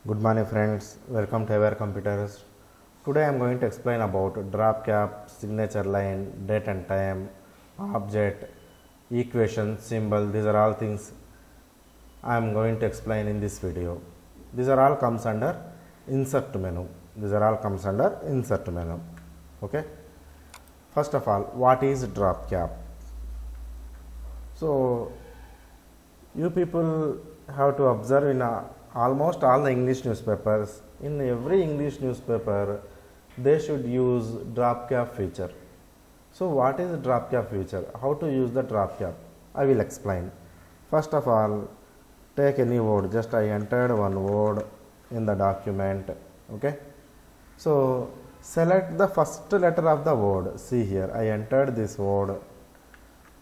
Good morning friends, welcome to Aware Computers. Today I am going to explain about drop cap, signature line, date and time, object, equation, symbol. These are all things I am going to explain in this video. These are all comes under insert menu. Okay. First of all, what is drop cap? So you people have to observe in almost all the English newspapers. In every English newspaper, they should use drop cap feature. So what is the drop cap feature? How to use the drop cap? I will explain. First of all, take any word. Just I entered one word in the document. Okay. So select the first letter of the word. See here, I entered this word.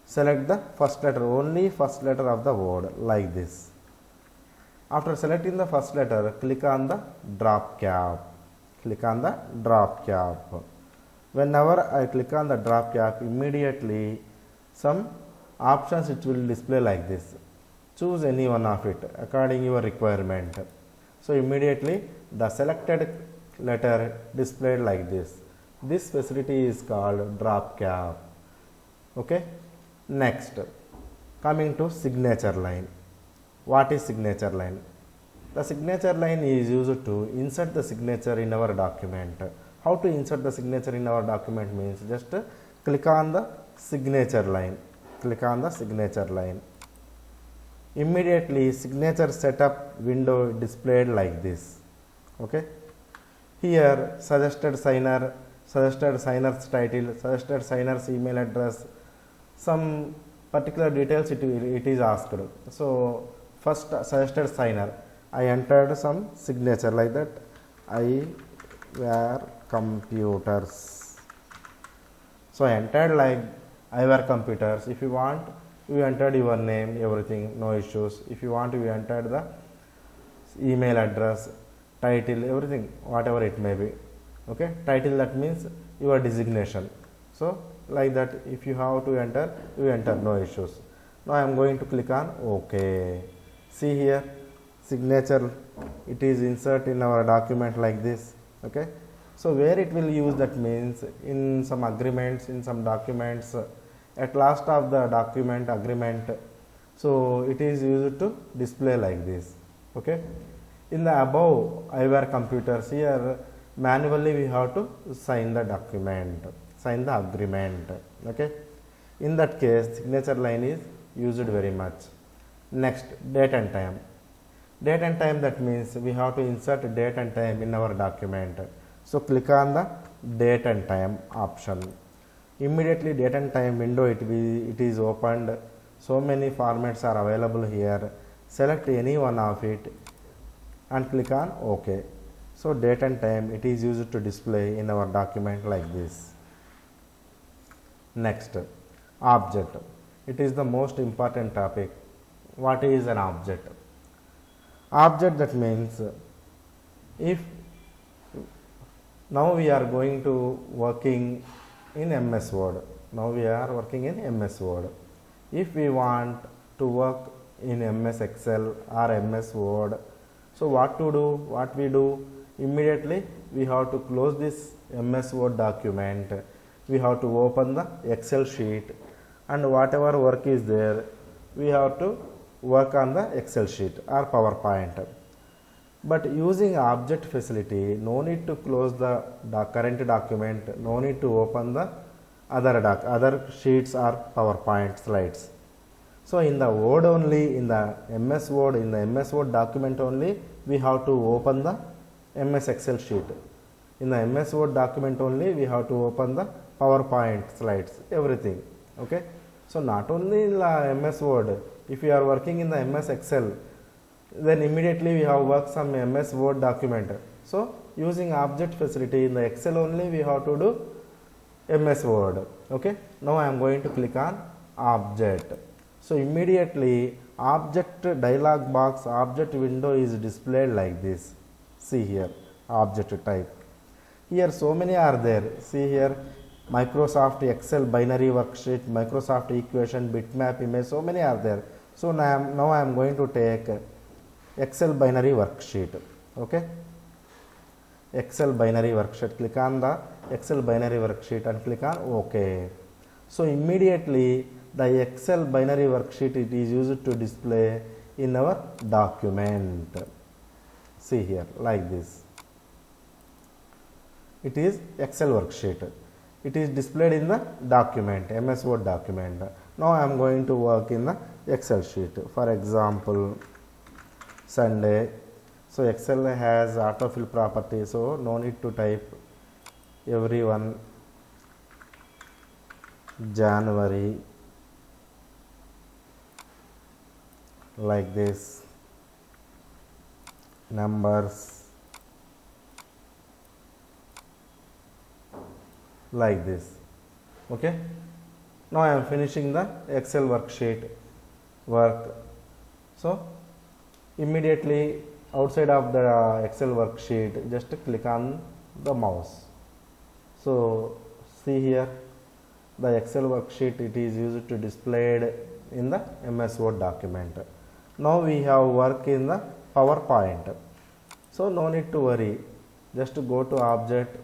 Select the first letter, only first letter of the word, like this. After selecting the first letter, click on the drop cap. Whenever I click on the drop cap, immediately some options it will display like this. Choose any one of it according to your requirement. So immediately the selected letter displayed like this. This facility is called drop cap. Okay. Next, coming to signature line. What is signature line? The signature line is used to insert the signature in our document. How to insert the signature in our document means just click on the signature line. Immediately signature setup window displayed like this. Okay. Here suggested signer's title, suggested signer's email address, some particular details it is asked. So first suggested signer, I entered some signature like that, Aware Computers. So I entered like Aware Computers. If you want, you entered your name, everything, no issues. If you want, you entered the email address, title, everything, whatever it may be. Okay, title, that means your designation. So like that, if you have to enter, you enter, no issues. Now I am going to click on OK. See here, signature, it is insert in our document like this. Okay. So where it will use, that means in some agreements, in some documents, at last of the document agreement. So it is used to display like this. Okay. In the above Aware Computers, here manually we have to sign the document, sign the agreement. Okay. In that case, signature line is used very much. Next, date and time. Date and time, that means we have to insert date and time in our document. So click on the date and time option. Immediately date and time window it is opened. So many formats are available here. Select any one of it and click on OK. So date and time it is used to display in our document like this. Next, object. It is the most important topic. What is an object? Object, that means if now we are going to working in MS Word. If we want to work in MS Excel or MS Word, so what we do, immediately we have to close this MS Word document. We have to open the Excel sheet, and whatever work is there, we have to work on the Excel sheet or PowerPoint. But using object facility, no need to close the current document, no need to open the other sheets or PowerPoint slides. So in the Word only, in the MS Word document only, we have to open the MS Excel sheet. In the MS Word document only, we have to open the PowerPoint slides, everything. Okay. So not only in the MS Word, if you are working in the MS Excel, then immediately we have worked some MS Word document. So using object facility in the Excel only, we have to do MS Word. Okay. Now I am going to click on object. So immediately object dialog box, object window is displayed like this. See here, object type. Here so many are there. See here, Microsoft Excel binary worksheet, Microsoft equation, bitmap image, so many are there. So now I am going to take Excel binary worksheet. Okay, Excel binary worksheet, click on the Excel binary worksheet and click on OK. So immediately the Excel binary worksheet, it is used to display in our document. See here, like this. It is Excel worksheet. It is displayed in the document, MS Word document. Now I am going to work in the Excel sheet. For example, Sunday. So Excel has autofill property, so no need to type everyone. January, like this. Numbers, like this. Okay, now I am finishing the Excel worksheet work. So immediately outside of the Excel worksheet, just click on the mouse. So see here, the Excel worksheet, it is used to displayed in the MS Word document. Now we have work in the PowerPoint. So no need to worry, just go to object,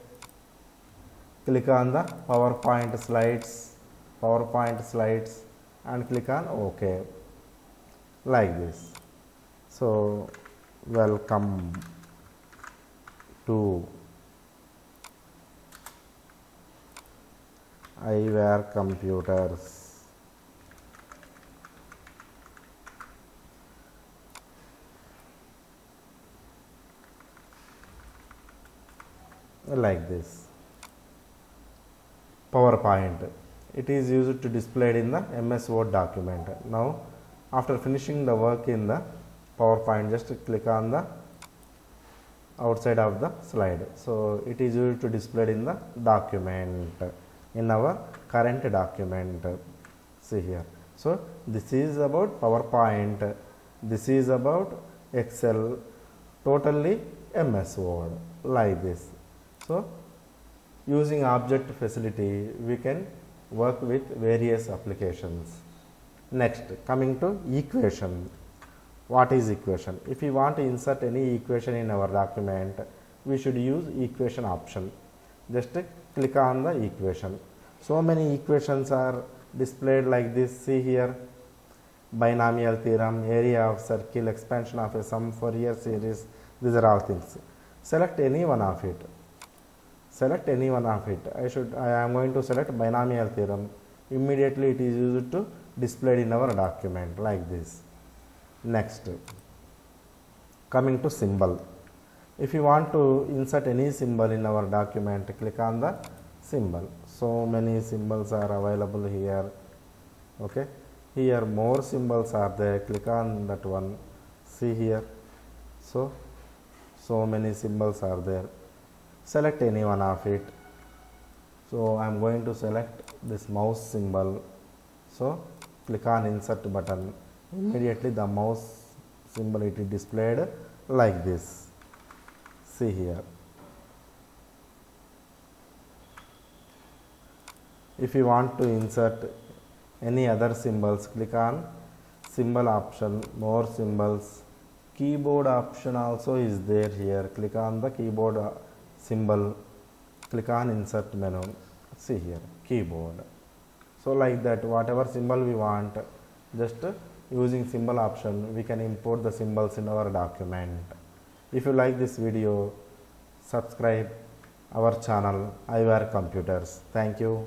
click on the PowerPoint slides and click on OK, like this. So welcome to iWare Computers. Like this. PowerPoint, it is used to display in the MS Word document. Now after finishing the work in the PowerPoint, just click on the outside of the slide. So it is used to display in the document, in our current document. See here. So this is about PowerPoint, this is about Excel, totally MS Word, like this. So using object facility, we can work with various applications. Next, coming to equation. What is equation? If we want to insert any equation in our document, we should use equation option. Just click on the equation. So many equations are displayed like this. See here, binomial theorem, area of circle, expansion of a sum, Fourier series. These are all things. Select any one of it. Select any one of it. I am going to select binomial theorem. Immediately it is used to display in our document, like this. Next, coming to symbol. If you want to insert any symbol in our document, click on the symbol. So many symbols are available here. Okay, here more symbols are there. Click on that one. See here. So many symbols are there. Select any one of it. So I am going to select this mouse symbol. So click on insert button. Immediately the mouse symbol, it is displayed like this. See here. If you want to insert any other symbols, click on symbol option, more symbols. Keyboard option also is there here. Click on the keyboard symbol, click on insert menu. See here, keyboard. So like that, whatever symbol we want, just using symbol option, we can import the symbols in our document. If you like this video, subscribe our channel iWare Computers. Thank you.